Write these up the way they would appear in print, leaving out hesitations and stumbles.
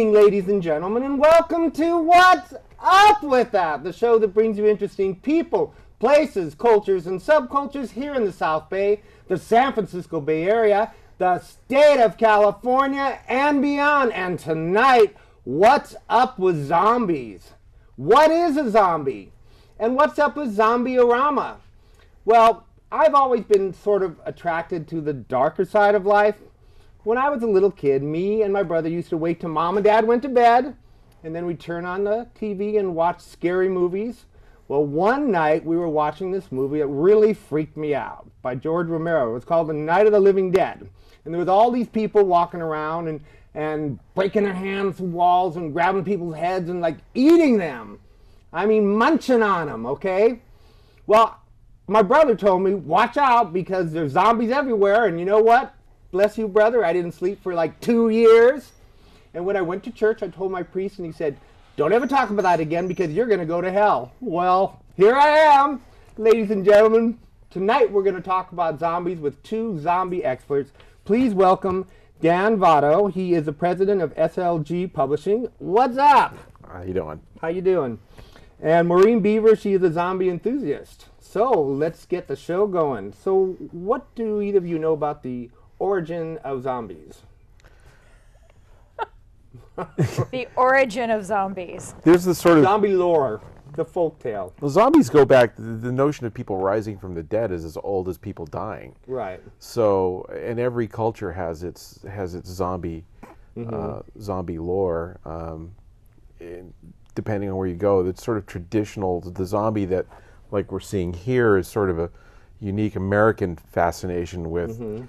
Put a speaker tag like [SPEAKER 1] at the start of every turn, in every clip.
[SPEAKER 1] evening, ladies and gentlemen, and welcome to What's Up With That, the show that brings you interesting people, places, cultures, and subcultures here in the South Bay, the San Francisco Bay Area, the state of California, and beyond. And tonight, what's up with zombies? What is a zombie? And what's up with Zombie-o-Rama? Well, I've always been sort of attracted to the darker side of life. When I was a little kid, me and my brother used to wait till Mom and Dad went to bed, and then we'd turn on the TV and watch scary movies. Well, one night we were watching this movie that really freaked me out by George Romero. It was called The Night of the Living Dead. And there was all these people walking around and breaking their hands to walls and grabbing people's heads and like eating them. I mean, munching on them, okay? Well, my brother told me, watch out because there's zombies everywhere, and you know what? Bless you, brother, I didn't sleep for like 2 years. And when I went to church, I told my priest, and he said, don't ever talk about that again because you're going to go to hell. Well, here I am, ladies and gentlemen. Tonight we're going to talk about zombies with two zombie experts. Please welcome Dan Votto. He is the president of SLG Publishing. What's up?
[SPEAKER 2] How you doing?
[SPEAKER 1] How you doing? And Maureen Beaver, she is a zombie enthusiast. So let's get the show going. So what do either of you know about the origin of zombies?
[SPEAKER 3] The origin of zombies.
[SPEAKER 2] There's the sort of
[SPEAKER 1] zombie lore, the folktale.
[SPEAKER 2] well, zombies go back. The notion of people rising from the dead is as old as people dying.
[SPEAKER 1] Right.
[SPEAKER 2] So, and every culture has its zombie zombie lore. And depending on where you go, it's sort of traditional. The zombie that, like we're seeing here, is sort of a unique American fascination with.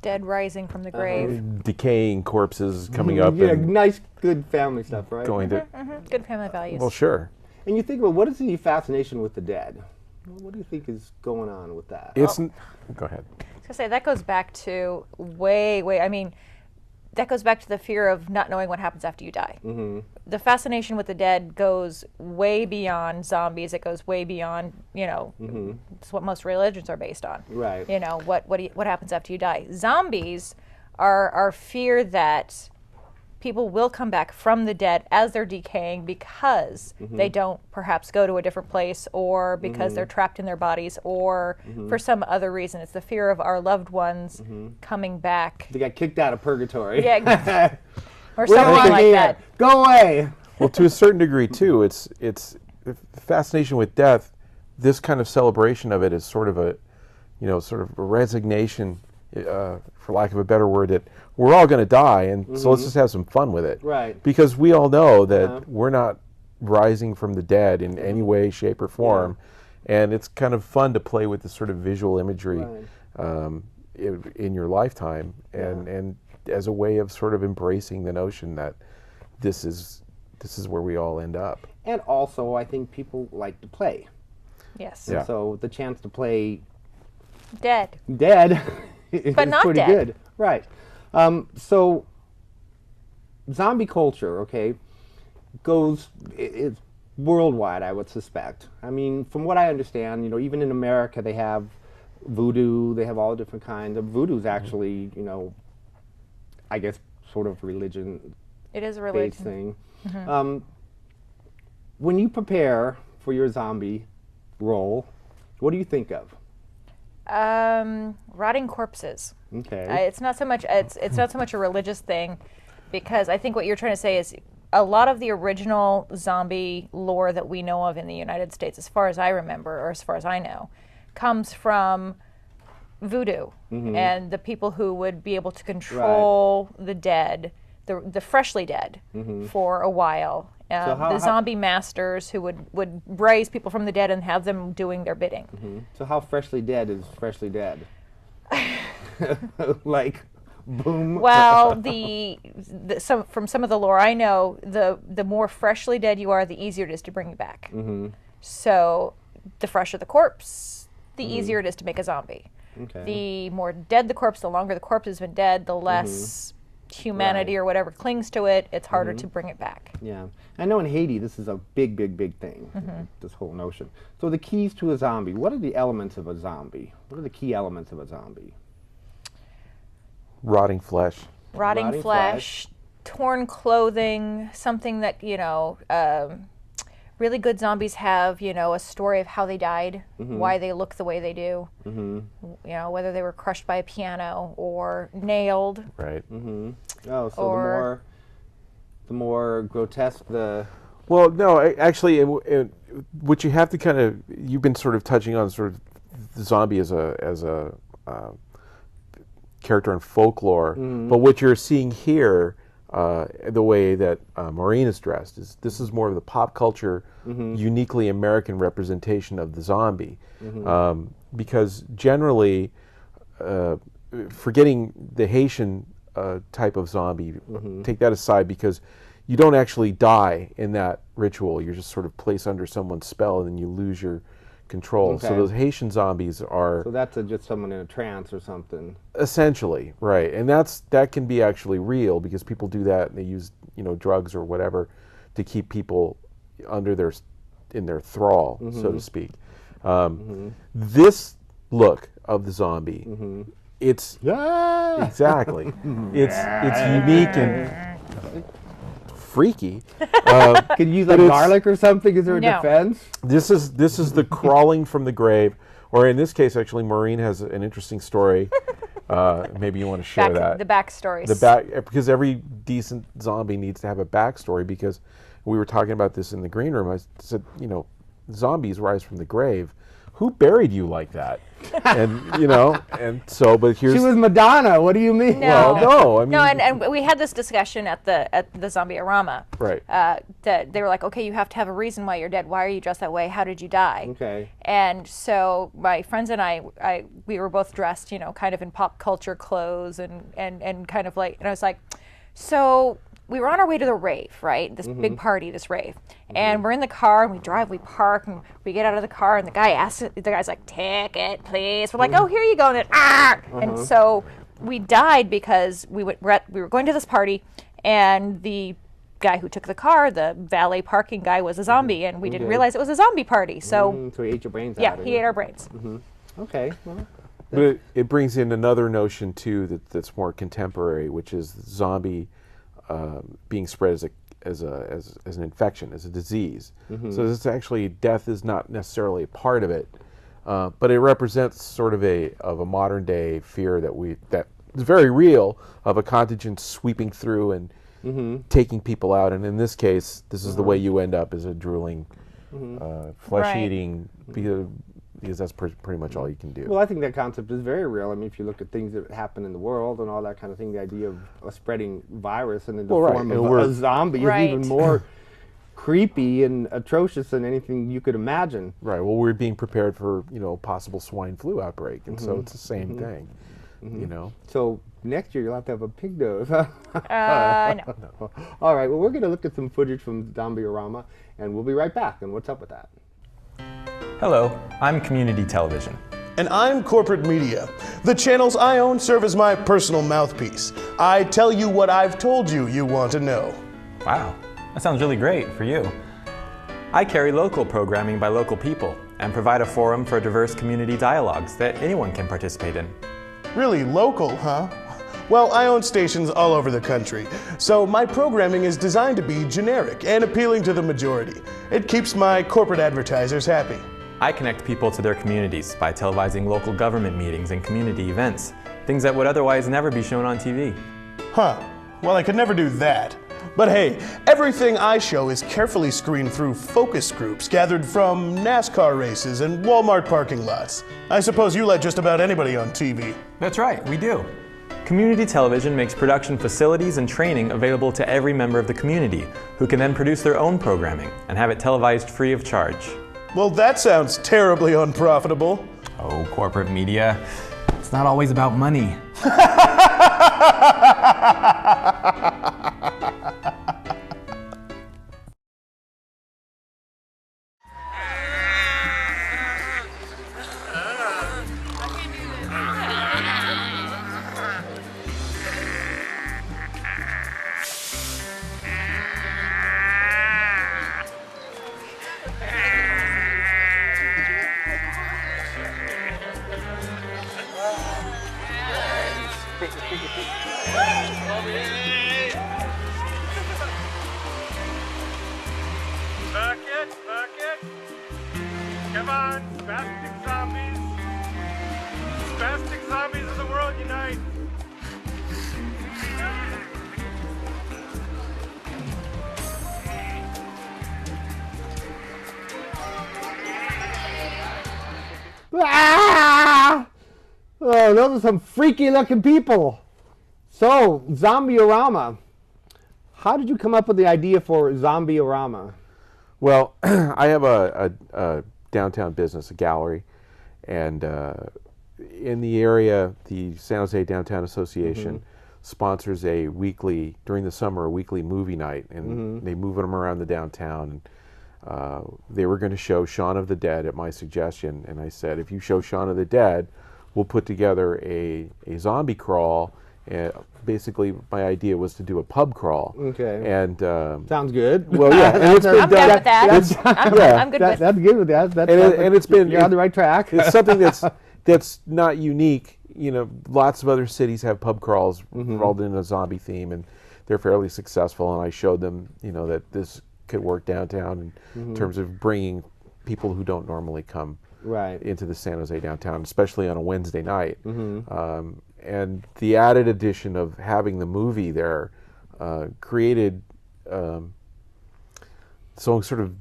[SPEAKER 3] Dead rising from the grave.
[SPEAKER 2] Decaying corpses coming up.
[SPEAKER 1] Yeah,
[SPEAKER 2] and
[SPEAKER 1] nice, good family stuff, right?
[SPEAKER 2] going to.
[SPEAKER 3] Good family values.
[SPEAKER 2] Well, sure.
[SPEAKER 1] And you think about what is the fascination with the dead? What do you think is going on with that?
[SPEAKER 2] It's. Go ahead.
[SPEAKER 3] I was going to say, that goes back to that goes back to the fear of not knowing what happens after you die. The fascination with the dead goes way beyond zombies. It goes way beyond, it's what most religions are based on.
[SPEAKER 1] Right.
[SPEAKER 3] You know, what happens after you die. Zombies are fear that people will come back from the dead as they're decaying because they don't perhaps go to a different place, or because they're trapped in their bodies, or for some other reason. It's the fear of our loved ones coming back.
[SPEAKER 1] They got kicked out of purgatory.
[SPEAKER 3] Yeah, or something like that.
[SPEAKER 1] Go away.
[SPEAKER 2] Well, to a certain degree, too, it's the fascination with death. This kind of celebration of it is sort of a resignation, for lack of a better word, that we're all going to die, and so let's just have some fun with it.
[SPEAKER 1] Right.
[SPEAKER 2] Because we all know that we're not rising from the dead in any way, shape, or form, and it's kind of fun to play with this sort of visual imagery in your lifetime, and as a way of sort of embracing the notion that this is where we all end up.
[SPEAKER 1] And also, I think people like to play.
[SPEAKER 3] Yes.
[SPEAKER 2] Yeah.
[SPEAKER 1] So the chance to play
[SPEAKER 3] Dead.
[SPEAKER 1] is
[SPEAKER 3] But not
[SPEAKER 1] pretty
[SPEAKER 3] dead.
[SPEAKER 1] good. Right. So zombie culture, okay, it's worldwide, I would suspect. I mean, from what I understand, even in America they have voodoo, they have all different kinds of voodoo's actually, I guess sort of religion.
[SPEAKER 3] It is a
[SPEAKER 1] Based
[SPEAKER 3] religion.
[SPEAKER 1] thing. When you prepare for your zombie role, what do you think of?
[SPEAKER 3] Rotting corpses.
[SPEAKER 1] Okay.
[SPEAKER 3] It's not so much a religious thing, because I think what you're trying to say is a lot of the original zombie lore that we know of in the United States, as far as I remember, or as far as I know, comes from voodoo and the people who would be able to control the dead, the freshly dead, for a while. The zombie masters who would raise people from the dead and have them doing their bidding.
[SPEAKER 1] So how freshly dead is freshly dead? Like, boom.
[SPEAKER 3] Well, from some of the lore I know, the more freshly dead you are, the easier it is to bring you back. So the fresher the corpse, the easier it is to make a zombie.
[SPEAKER 1] Okay.
[SPEAKER 3] The more dead the corpse, the longer the corpse has been dead, the less humanity or whatever clings to it, it's harder to bring it back.
[SPEAKER 1] Yeah. I know in Haiti this is a big thing, this whole notion. So the keys to a zombie, what are the elements of a zombie? What are the key elements of a zombie?
[SPEAKER 2] Rotting flesh.
[SPEAKER 3] Rotting flesh, torn clothing, something that, you know, really good zombies have, you know, a story of how they died, why they look the way they do, you know, whether they were crushed by a piano or nailed.
[SPEAKER 2] Right.
[SPEAKER 1] Oh, so the more grotesque the...
[SPEAKER 2] Well, no, actually, what you have to kind of, you've been sort of touching on sort of the zombie as a character in folklore, but what you're seeing here, the way that Maureen is dressed, this is more of the pop culture, uniquely American representation of the zombie, because generally, forgetting the Haitian type of zombie, take that aside, because you don't actually die in that ritual. You're just sort of placed under someone's spell, and then you lose your control.
[SPEAKER 1] Okay.
[SPEAKER 2] So those Haitian zombies are...
[SPEAKER 1] So that's just someone in a trance or something.
[SPEAKER 2] Essentially, right. And that can be actually real, because people do that, and they use, you know, drugs or whatever to keep people under in their thrall, so to speak. This look of the zombie, it's... Exactly. It's unique and freaky.
[SPEAKER 1] Can you use like garlic or something? Is there a defense?
[SPEAKER 2] This is the crawling from the grave, or in this case, actually, Maureen has an interesting story. Maybe you want to share that.
[SPEAKER 3] The backstories.
[SPEAKER 2] Because every decent zombie needs to have a backstory. Because we were talking about this in the green room. I said, you know, zombies rise from the grave. Who buried you like that? And you know, and so, but here's...
[SPEAKER 1] She was Madonna. What do you mean?
[SPEAKER 3] No,
[SPEAKER 2] well, no, I mean...
[SPEAKER 3] No, and we had this discussion at the Zombie-o-Rama.
[SPEAKER 2] Right.
[SPEAKER 3] That they were like, okay, you have to have a reason why you're dead. Why are you dressed that way? How did you die?
[SPEAKER 1] Okay.
[SPEAKER 3] And so my friends and we were both dressed, you know, kind of in pop culture clothes and kind of like, and I was like, so... We were on our way to the rave, right? This big party, this rave. And we're in the car, and we drive, we park, and we get out of the car, and the guy's like, ticket, please. We're like, oh, here you go. And then, And so we died because we were going to this party, and the guy who took the car, the valet parking guy, was a zombie, and we didn't realize it was a zombie party. So,
[SPEAKER 1] so he ate your brains out.
[SPEAKER 3] Yeah, he ate our brains.
[SPEAKER 1] Okay. Well,
[SPEAKER 2] but it brings in another notion, too, that's more contemporary, which is zombie... being spread as an infection, as a disease. So this actually, death is not necessarily a part of it, but it represents sort of a modern day fear that is very real, of a contagion sweeping through and taking people out. And in this case, this is the way you end up, as a drooling, flesh-eating, because that's pretty much all you can do.
[SPEAKER 1] Well, I think that concept is very real. I mean, if you look at things that happen in the world and all that kind of thing, the idea of a spreading virus and in the form of a zombie is even more creepy and atrocious than anything you could imagine.
[SPEAKER 2] Right. Well, we're being prepared for, you know, possible swine flu outbreak, and so it's the same thing. You know. So
[SPEAKER 1] next year you'll have to have a pig nose.
[SPEAKER 3] No.
[SPEAKER 1] All right. Well, we're going to look at some footage from Zombie-o-Rama, and we'll be right back. And what's up with that?
[SPEAKER 4] Hello, I'm Community Television.
[SPEAKER 5] And I'm Corporate Media. The channels I own serve as my personal mouthpiece. I tell you what I've told you you want to know.
[SPEAKER 4] Wow, that sounds really great for you. I carry local programming by local people and provide a forum for diverse community dialogues that anyone can participate in.
[SPEAKER 5] Really local, huh? Well, I own stations all over the country, so my programming is designed to be generic and appealing to the majority. It keeps my corporate advertisers happy.
[SPEAKER 4] I connect people to their communities by televising local government meetings and community events, things that would otherwise never be shown on TV.
[SPEAKER 5] Huh. Well, I could never do that. But hey, everything I show is carefully screened through focus groups gathered from NASCAR races and Walmart parking lots. I suppose you let just about anybody on TV.
[SPEAKER 4] That's right, we do. Community television makes production facilities and training available to every member of the community, who can then produce their own programming and have it televised free of charge.
[SPEAKER 5] Well, that sounds terribly unprofitable.
[SPEAKER 4] Oh, corporate media. It's not always about money.
[SPEAKER 6] Come on, spastic zombies. Spastic zombies of the world unite.
[SPEAKER 1] Ah! Oh, those are some freaky looking people. So, Zombie-o-Rama. How did you come up with the idea for Zombie-o-Rama?
[SPEAKER 2] Well, I have a downtown business, a gallery, and in the area, the San Jose Downtown Association sponsors during the summer, a weekly movie night, and they move them around the downtown. And they were going to show Shaun of the Dead at my suggestion, and I said, if you show Shaun of the Dead, we'll put together a zombie crawl. And basically, my idea was to do a pub crawl.
[SPEAKER 1] Okay.
[SPEAKER 2] And
[SPEAKER 1] sounds good.
[SPEAKER 2] Well, yeah, and it's been
[SPEAKER 3] I'm good with that. I'm good with
[SPEAKER 1] that's good with that.
[SPEAKER 2] And it's been
[SPEAKER 1] you're on the right track.
[SPEAKER 2] It's something that's not unique. You know, lots of other cities have pub crawls rolled in a zombie theme, and they're fairly successful. And I showed them, you know, that this could work downtown in terms of bringing people who don't normally come into the San Jose downtown, especially on a Wednesday night. And the added addition of having the movie there created some sort of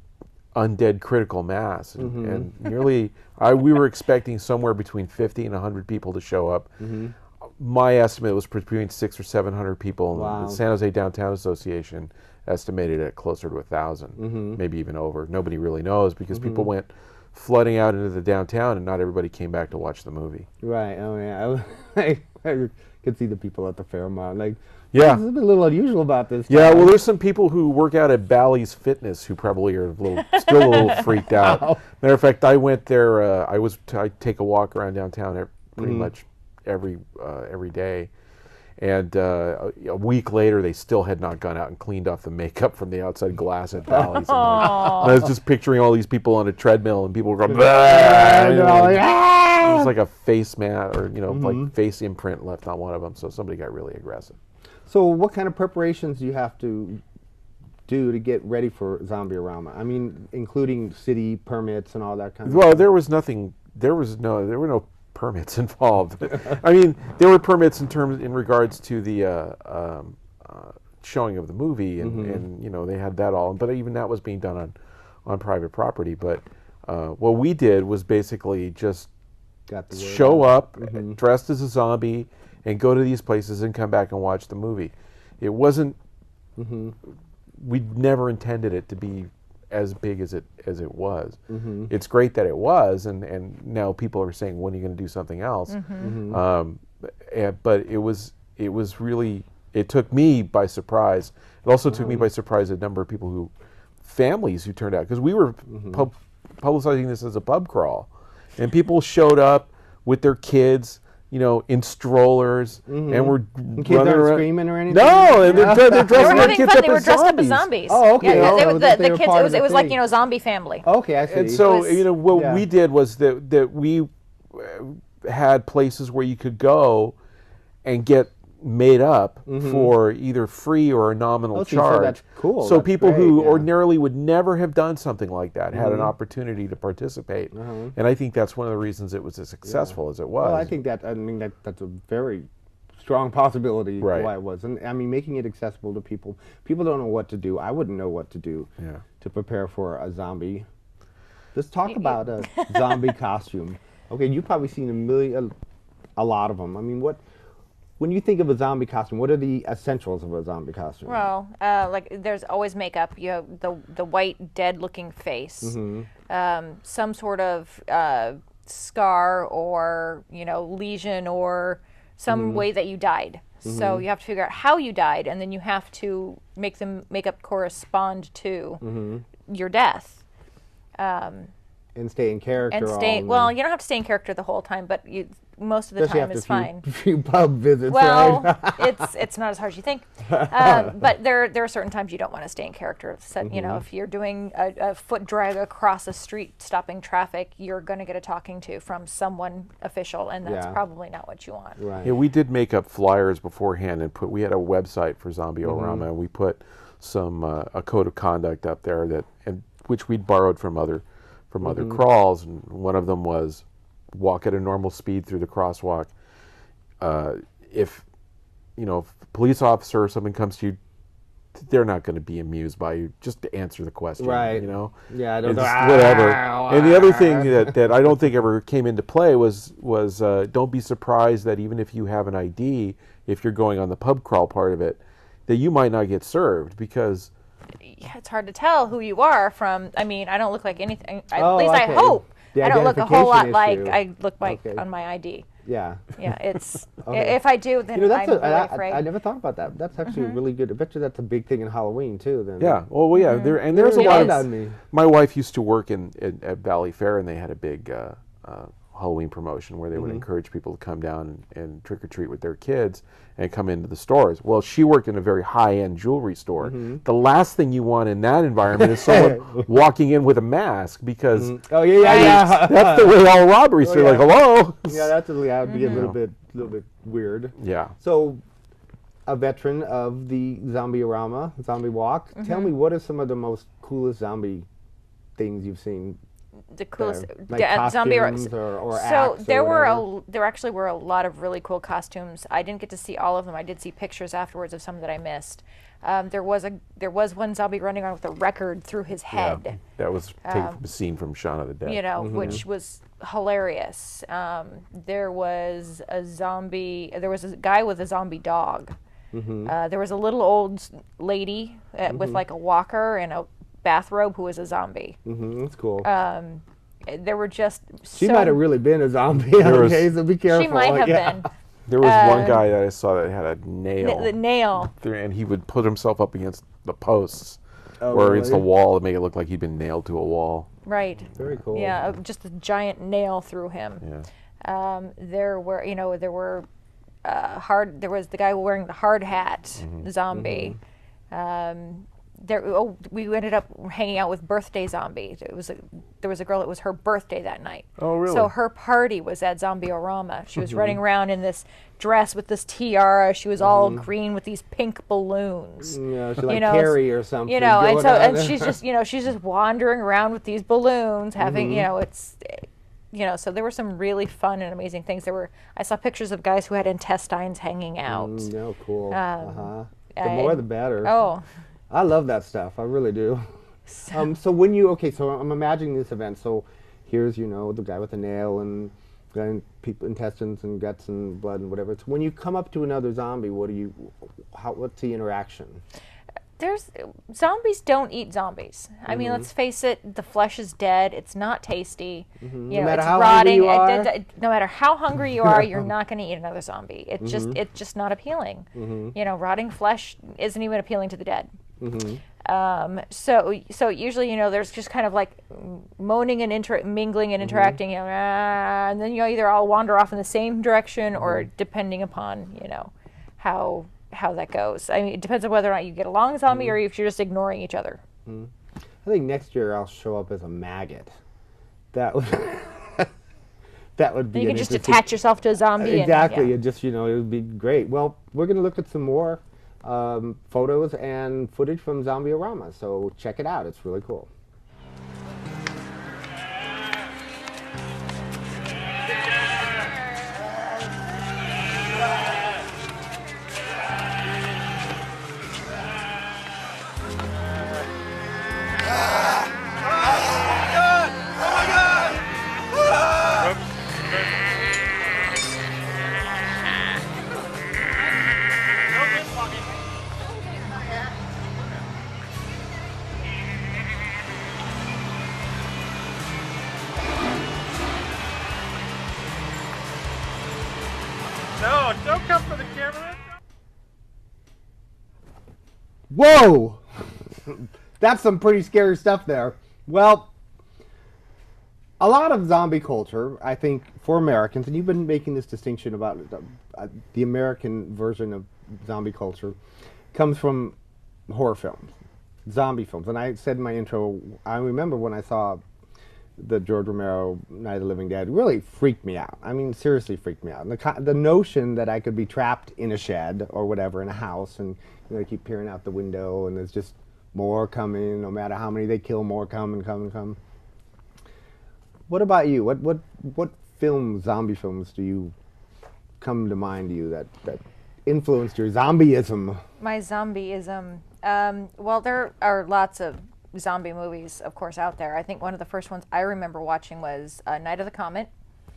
[SPEAKER 2] undead critical mass, and nearly we were expecting somewhere between 50 and 100 people to show up. My estimate was between 600 or 700 people.
[SPEAKER 1] Wow.
[SPEAKER 2] The San Jose Downtown Association estimated it closer to 1,000, maybe even over. Nobody really knows because people went flooding out into the downtown, and not everybody came back to watch the movie.
[SPEAKER 1] Right. Oh yeah. I could see the people at the Fairmont. Like,
[SPEAKER 2] yeah,
[SPEAKER 1] there's a little unusual about this.
[SPEAKER 2] Yeah. Well, there's some people who work out at Bally's Fitness who probably are still a little freaked out. Matter of fact, I went there. I take a walk around downtown pretty much every day. And a week later, they still had not gone out and cleaned off the makeup from the outside glass at Bally's. And I was just picturing all these people on a treadmill, and people were going, it was like a face mat or, like face imprint left on one of them. So somebody got really aggressive.
[SPEAKER 1] So what kind of preparations do you have to do to get ready for Zombie-o-Rama? I mean, including city permits and all that kind of stuff.
[SPEAKER 2] Well, there were no permits involved. I mean, there were permits in regards to the showing of the movie, and they had that all. But even that was being done on private property. But what we did was basically just show up dressed as a zombie and go to these places and come back and watch the movie. It wasn't. We never intended it to be as big as it was. It's great that it was, and now people are saying, when are you going to do something else? But it was really, it took me by surprise. It also took me by surprise a number of families who turned out, because we were publicizing this as a pub crawl, and people showed up with their kids, in strollers, and we're
[SPEAKER 1] kids aren't screaming or anything.
[SPEAKER 2] No, and they're dressing their kids up
[SPEAKER 3] They were dressed up as zombies.
[SPEAKER 1] Oh, okay.
[SPEAKER 3] Yeah,
[SPEAKER 1] the
[SPEAKER 3] kids. It was like zombie family.
[SPEAKER 1] Okay, I see.
[SPEAKER 2] And so what we did was that we had places where you could go and get made up for either free or a nominal charge.
[SPEAKER 1] So that's cool.
[SPEAKER 2] So
[SPEAKER 1] that's
[SPEAKER 2] people
[SPEAKER 1] great,
[SPEAKER 2] who ordinarily would never have done something like that had an opportunity to participate. And I think that's one of the reasons it was as successful as it was.
[SPEAKER 1] Well, I think that's a very strong possibility why it was. And I mean, making it accessible to people. People don't know what to do. I wouldn't know what to do to prepare for a zombie. Let's talk about a zombie costume. Okay, you've probably seen a lot of them. I mean, when you think of a zombie costume, what are the essentials of a zombie costume?
[SPEAKER 3] Well, there's always makeup. You have the white, dead-looking face, some sort of scar or lesion or some way that you died. So you have to figure out how you died, and then you have to make the makeup correspond to your death.
[SPEAKER 1] And stay in character.
[SPEAKER 3] Well, you don't have to stay in character the whole time, but most of the time is fine.
[SPEAKER 1] Few pub visits.
[SPEAKER 3] Well,
[SPEAKER 1] right?
[SPEAKER 3] it's not as hard as you think. But there are certain times you don't want to stay in character. So, if you're doing a foot drag across a street, stopping traffic, you're going to get a talking to from someone official, and that's probably not what you want.
[SPEAKER 1] Right.
[SPEAKER 2] Yeah, we did make up flyers beforehand, and we had a website for Zombie-o-Rama, and we put a code of conduct up there which we'd borrowed from other from other crawls, and one of them was walk at a normal speed through the crosswalk. If a police officer or something comes to you, they're not going to be amused by you. Just to answer the question,
[SPEAKER 1] Right. Yeah, I don't know.
[SPEAKER 2] Whatever. And the other thing that I don't think ever came into play was don't be surprised that even if you have an ID, if you're going on the pub crawl part of it, that you might not get served because
[SPEAKER 3] it's hard to tell who you are from. I mean, I don't look like anything. At
[SPEAKER 1] Oh,
[SPEAKER 3] least I
[SPEAKER 1] okay.
[SPEAKER 3] hope.
[SPEAKER 1] The
[SPEAKER 3] I don't look a whole lot
[SPEAKER 1] identification
[SPEAKER 3] like
[SPEAKER 1] issue.
[SPEAKER 3] I look like
[SPEAKER 1] Okay.
[SPEAKER 3] on my ID.
[SPEAKER 1] Yeah.
[SPEAKER 3] Yeah, it's
[SPEAKER 1] Okay.
[SPEAKER 3] if I do, then
[SPEAKER 1] That's
[SPEAKER 3] I'm really afraid.
[SPEAKER 1] I never thought about that. That's actually really good. I bet you that's a big thing in Halloween too. Then.
[SPEAKER 2] yeah. Well, yeah. There's a
[SPEAKER 1] Really
[SPEAKER 2] lot
[SPEAKER 1] dawned
[SPEAKER 2] of.
[SPEAKER 1] on me.
[SPEAKER 2] My wife used to work at Valley Fair, and they had a big Halloween promotion where they would encourage people to come down and trick or treat with their kids and come into the stores. Well, she worked in a very high-end jewelry store. The last thing you want in that environment is someone walking in with a mask because
[SPEAKER 1] Oh yeah.
[SPEAKER 2] that's the way all robberies are.
[SPEAKER 1] yeah.
[SPEAKER 2] Like, hello.
[SPEAKER 1] Yeah, that would be a little bit weird.
[SPEAKER 2] Yeah.
[SPEAKER 1] So, a veteran of the Zombie-o-Rama, Zombie Walk. Tell me, what are some of the most coolest zombie things you've seen?
[SPEAKER 3] The coolest
[SPEAKER 1] Like
[SPEAKER 3] zombie
[SPEAKER 1] costumes or
[SPEAKER 3] so
[SPEAKER 1] acts or
[SPEAKER 3] there
[SPEAKER 1] whatever?
[SPEAKER 3] there actually were a lot of really cool costumes. I didn't get to see all of them. I did see pictures afterwards of some that I missed. There was one zombie running around with a record through his head.
[SPEAKER 2] Yeah. That was taken from a scene from Shaun of the Dead.
[SPEAKER 3] Which was hilarious. There was a guy with a zombie dog. There was a little old lady with like a walker and a bathrobe who was a zombie.
[SPEAKER 1] That's cool.
[SPEAKER 3] There were just
[SPEAKER 1] She might have really been a zombie. Okay, so be careful.
[SPEAKER 3] She might have been.
[SPEAKER 2] There was one guy that I saw that had a nail.
[SPEAKER 3] The nail.
[SPEAKER 2] And he would put himself up against the posts or
[SPEAKER 1] really?
[SPEAKER 2] against the wall to make it look like he'd been nailed to a wall.
[SPEAKER 3] Right.
[SPEAKER 1] Very cool.
[SPEAKER 3] Yeah, just a giant nail through him.
[SPEAKER 2] Yeah.
[SPEAKER 3] There were there was the guy wearing the hard hat, zombie. We ended up hanging out with birthday zombie. There was a girl, it was her birthday that night.
[SPEAKER 2] Oh, really?
[SPEAKER 3] So her party was at Zombie-o-Rama. She was running around in this dress with this tiara. She was all green with these pink balloons.
[SPEAKER 1] Yeah, she's like Carrie or something.
[SPEAKER 3] And she's just she's just wandering around with these balloons, having so there were some really fun and amazing things. I saw pictures of guys who had intestines hanging out.
[SPEAKER 1] No, cool. The more the better.
[SPEAKER 3] Oh.
[SPEAKER 1] I love that stuff. I really do. So when so I'm imagining this event. So here's the guy with the nail and people intestines and guts and blood and whatever. So when you come up to another zombie, what's the interaction?
[SPEAKER 3] Zombies don't eat zombies. I mean, let's face it, the flesh is dead. It's not tasty.
[SPEAKER 1] No matter
[SPEAKER 3] it's
[SPEAKER 1] how
[SPEAKER 3] rotting.
[SPEAKER 1] hungry you are?
[SPEAKER 3] No matter how hungry you are, you're not going to eat another zombie. It's just not appealing. Rotting flesh isn't even appealing to the dead. So usually there's just kind of like moaning and mingling and interacting, and then either all wander off in the same direction or depending upon how that goes. I mean, it depends on whether or not you get along with zombie or if you're just ignoring each other.
[SPEAKER 1] I think next year I'll show up as a maggot. That would that would be.
[SPEAKER 3] You can just attach yourself to a zombie.
[SPEAKER 1] Exactly.
[SPEAKER 3] And,
[SPEAKER 1] it would be great. Well, we're going to look at some more photos and footage from Zombie-o-Rama. So check it out. It's really cool.
[SPEAKER 6] No, don't come for the camera.
[SPEAKER 1] Whoa! That's some pretty scary stuff there. Well, a lot of zombie culture, I think, for Americans, and you've been making this distinction about the American version of zombie culture, comes from horror films, zombie films. And I said in my intro, I remember when I saw the George Romero Night of the Living Dead, really freaked me out. I mean, seriously freaked me out. And the notion that I could be trapped in a shed or whatever in a house, and I keep peering out the window, and there's just more coming. No matter how many they kill, more come and come and come. What about you? What zombie films do you come to mind to you that influenced your zombieism?
[SPEAKER 3] My zombieism. Well, there are lots of zombie movies, of course, out there. I think one of the first ones I remember watching was Night of the Comet,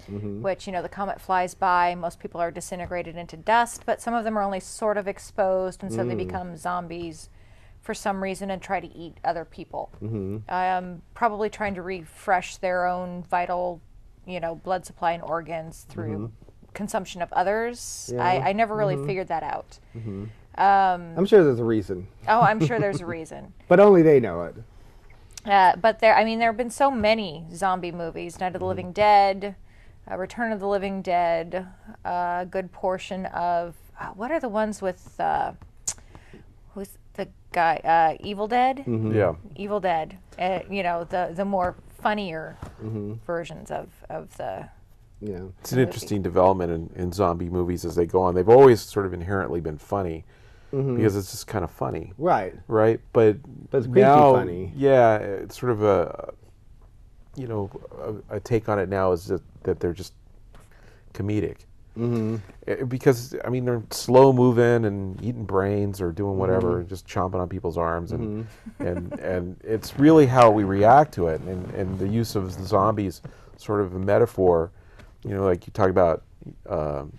[SPEAKER 3] which, the comet flies by. Most people are disintegrated into dust, but some of them are only sort of exposed, and so they become zombies for some reason and try to eat other people. Probably trying to refresh their own vital, blood supply and organs through consumption of others.
[SPEAKER 1] Yeah.
[SPEAKER 3] I never really figured that out.
[SPEAKER 1] I'm sure there's a reason.
[SPEAKER 3] Oh, I'm sure there's a reason.
[SPEAKER 1] But only they know it.
[SPEAKER 3] But there have been so many zombie movies. Night of the Living Dead, Return of the Living Dead, a good portion of, what are the ones with, who's the guy, Evil Dead?
[SPEAKER 2] Yeah.
[SPEAKER 3] Evil Dead, the more funnier versions of the...
[SPEAKER 1] Yeah.
[SPEAKER 2] It's an interesting development in zombie movies as they go on. They've always sort of inherently been funny because it's just kind of funny.
[SPEAKER 1] Right.
[SPEAKER 2] Right? But
[SPEAKER 1] it's creepy
[SPEAKER 2] now,
[SPEAKER 1] funny.
[SPEAKER 2] Yeah, it's sort of a take on it now is that they're just comedic. Because, they're slow moving and eating brains or doing whatever, just chomping on people's arms. And it's really how we react to it. And the use of the zombies sort of a metaphor. Like you talk about Dawn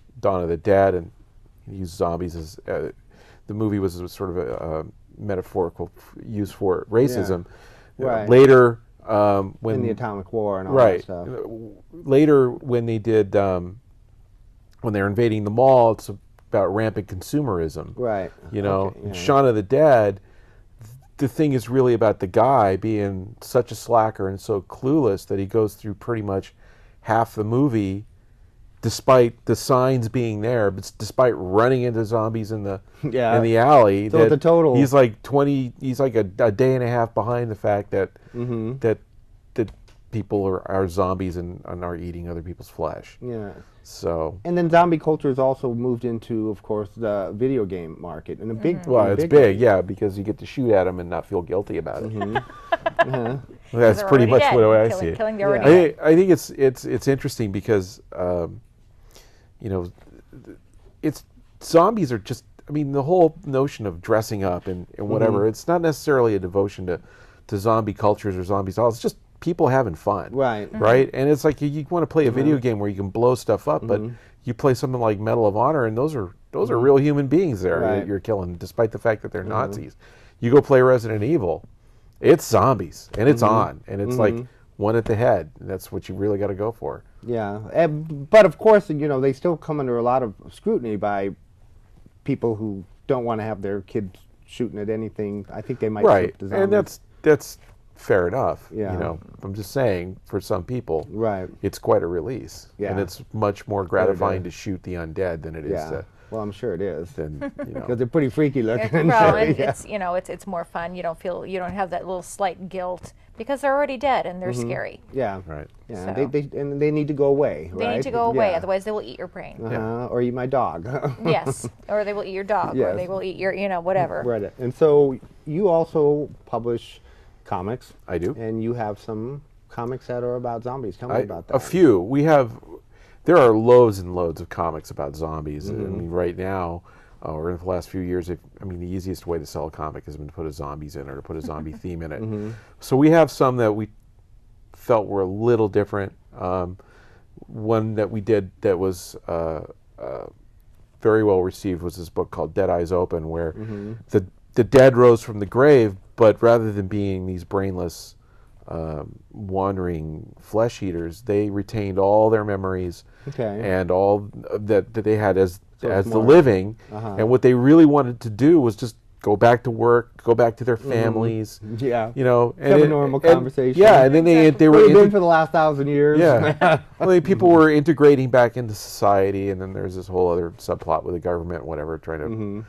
[SPEAKER 2] of the Dead, and you use zombies as the movie was sort of a metaphorical use for racism.
[SPEAKER 1] Yeah. Right.
[SPEAKER 2] Later, when
[SPEAKER 1] in the Atomic War and all that stuff.
[SPEAKER 2] Later, when they did, when they're invading the mall, it's about rampant consumerism.
[SPEAKER 1] Right.
[SPEAKER 2] In Shaun of the Dead, the thing is really about the guy being such a slacker and so clueless that he goes through pretty much half the movie, despite the signs being there, but despite running into zombies in the alley.
[SPEAKER 1] So the total,
[SPEAKER 2] he's like a day and a half behind the fact that that people are zombies and are eating other people's flesh.
[SPEAKER 1] Yeah.
[SPEAKER 2] So.
[SPEAKER 1] And then zombie culture has also moved into, of course, the video game market, and a big.
[SPEAKER 2] Well, it's big, yeah, because you get to shoot at them and not feel guilty about it. That's pretty much the way I see it.
[SPEAKER 3] Killing the already dead.
[SPEAKER 2] I think it's interesting because it's zombies are just. The whole notion of dressing up and whatever. It's not necessarily a devotion to zombie cultures or zombies. It's just people having fun.
[SPEAKER 1] Right.
[SPEAKER 2] Right. And it's like you want to play a video game where you can blow stuff up, but you play something like Medal of Honor, and those are real human beings there that you're killing, despite the fact that they're Nazis. You go play Resident Evil. It's zombies, and it's on, and it's like one at the head. That's what you really got to go for.
[SPEAKER 1] Yeah, but of course, they still come under a lot of scrutiny by people who don't want to have their kids shooting at anything. I think they might flip to zombies.
[SPEAKER 2] And that's fair enough.
[SPEAKER 1] Yeah.
[SPEAKER 2] I'm just saying, for some people, it's quite a release, and it's much more gratifying to shoot the undead than it is to.
[SPEAKER 1] Well, I'm sure it is.
[SPEAKER 2] Then
[SPEAKER 1] because they're pretty freaky looking.
[SPEAKER 3] Well, and it's more fun. You don't have that little slight guilt because they're already dead and they're scary.
[SPEAKER 1] Yeah.
[SPEAKER 2] Right.
[SPEAKER 1] Yeah.
[SPEAKER 3] So.
[SPEAKER 1] They need to go away.
[SPEAKER 3] They need to go away, otherwise they will eat your brain.
[SPEAKER 1] Or eat my dog.
[SPEAKER 3] Yes. Or they will eat your dog.
[SPEAKER 1] Yes.
[SPEAKER 3] Or they will eat your whatever.
[SPEAKER 1] Right. And so you also publish comics.
[SPEAKER 2] I do.
[SPEAKER 1] And you have some comics that are about zombies. Tell me about that.
[SPEAKER 2] A few. There are loads and loads of comics about zombies. Right now, or in the last few years, the easiest way to sell a comic has been to put a zombies in or to put a zombie theme in it. So we have some that we felt were a little different. One that we did that was very well received was this book called Dead Eyes Open, where the dead rose from the grave, but rather than being these brainless, wandering flesh eaters, they retained all their memories and all that they had as the living. And what they really wanted to do was just go back to work, go back to their families.
[SPEAKER 1] Yeah.
[SPEAKER 2] And
[SPEAKER 1] have a normal conversation.
[SPEAKER 2] Yeah, and then they
[SPEAKER 1] were been for the last 1,000 years.
[SPEAKER 2] Yeah. People were integrating back into society, and then there's this whole other subplot with the government, whatever, trying to.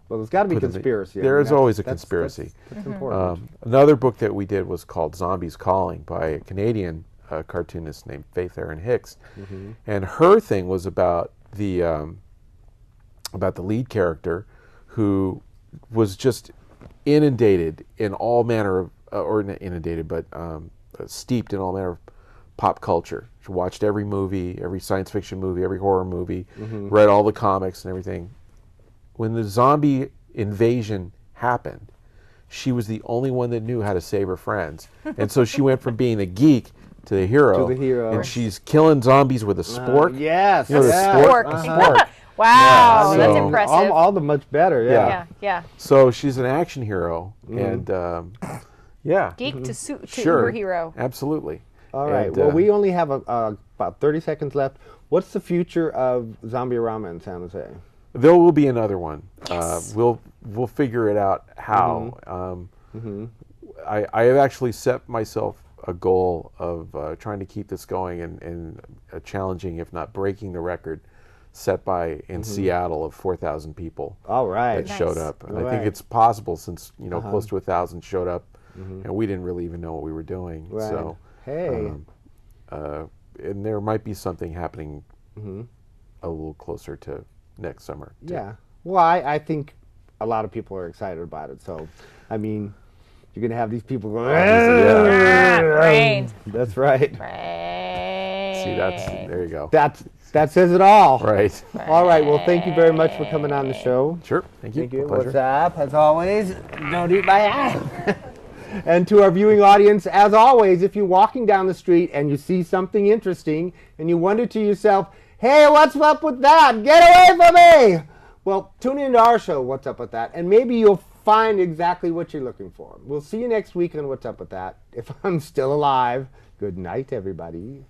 [SPEAKER 1] Well, there's got to be conspiracy.
[SPEAKER 2] There is always a conspiracy.
[SPEAKER 1] That's important.
[SPEAKER 2] Another book that we did was called Zombies Calling by a Canadian cartoonist named Faith Erin Hicks, and her thing was about the lead character who was just inundated in all manner of, or not inundated, but steeped in all manner of pop culture. She watched every movie, every science fiction movie, every horror movie, read all the comics and everything. When the zombie invasion happened, she was the only one that knew how to save her friends. And so she went from being a geek to the hero.
[SPEAKER 1] To the hero.
[SPEAKER 2] And she's killing zombies with a spork.
[SPEAKER 1] Yes.
[SPEAKER 2] You know, the
[SPEAKER 3] Spork.
[SPEAKER 2] spork.
[SPEAKER 3] Wow,
[SPEAKER 2] Yeah,
[SPEAKER 3] that's
[SPEAKER 2] so-
[SPEAKER 3] impressive.
[SPEAKER 1] All the much better.
[SPEAKER 3] yeah, yeah.
[SPEAKER 2] So she's an action hero. And yeah.
[SPEAKER 3] Geek to
[SPEAKER 2] Sure.
[SPEAKER 3] superhero.
[SPEAKER 2] Absolutely.
[SPEAKER 1] All right.
[SPEAKER 2] And,
[SPEAKER 1] Well, we only have about 30 seconds left. What's the future of Zombie-o-Rama in San Jose?
[SPEAKER 2] There will be another one.
[SPEAKER 3] Yes.
[SPEAKER 2] We'll figure it out how. I have actually set myself a goal of trying to keep this going and challenging, if not breaking, the record set by in Seattle of 4,000 people
[SPEAKER 1] All right.
[SPEAKER 2] that showed
[SPEAKER 3] Nice.
[SPEAKER 2] up. And
[SPEAKER 1] All
[SPEAKER 2] I think
[SPEAKER 1] right.
[SPEAKER 2] it's possible since close to 1,000 showed up, and we didn't really even know what we were doing.
[SPEAKER 1] Right.
[SPEAKER 2] So
[SPEAKER 1] Hey.
[SPEAKER 2] and there might be something happening a little closer to next summer. too.
[SPEAKER 1] Yeah. Well, I think a lot of people are excited about it. So, I mean, you're going to have these people going,
[SPEAKER 3] Ah, brains.
[SPEAKER 1] That's right.
[SPEAKER 2] See, there you go.
[SPEAKER 1] That says it all.
[SPEAKER 2] Right.
[SPEAKER 1] All right. Well, thank you very much for coming on the show.
[SPEAKER 2] Sure. Thank you.
[SPEAKER 1] Thank you.
[SPEAKER 2] Pleasure.
[SPEAKER 1] What's up? As always, don't eat my ass. And to our viewing audience, as always, if you're walking down the street and you see something interesting and you wonder to yourself, hey, what's up with that? Get away from me! Well, tune into our show, What's Up With That, and maybe you'll find exactly what you're looking for. We'll see you next week on What's Up With That. If I'm still alive, good night, everybody.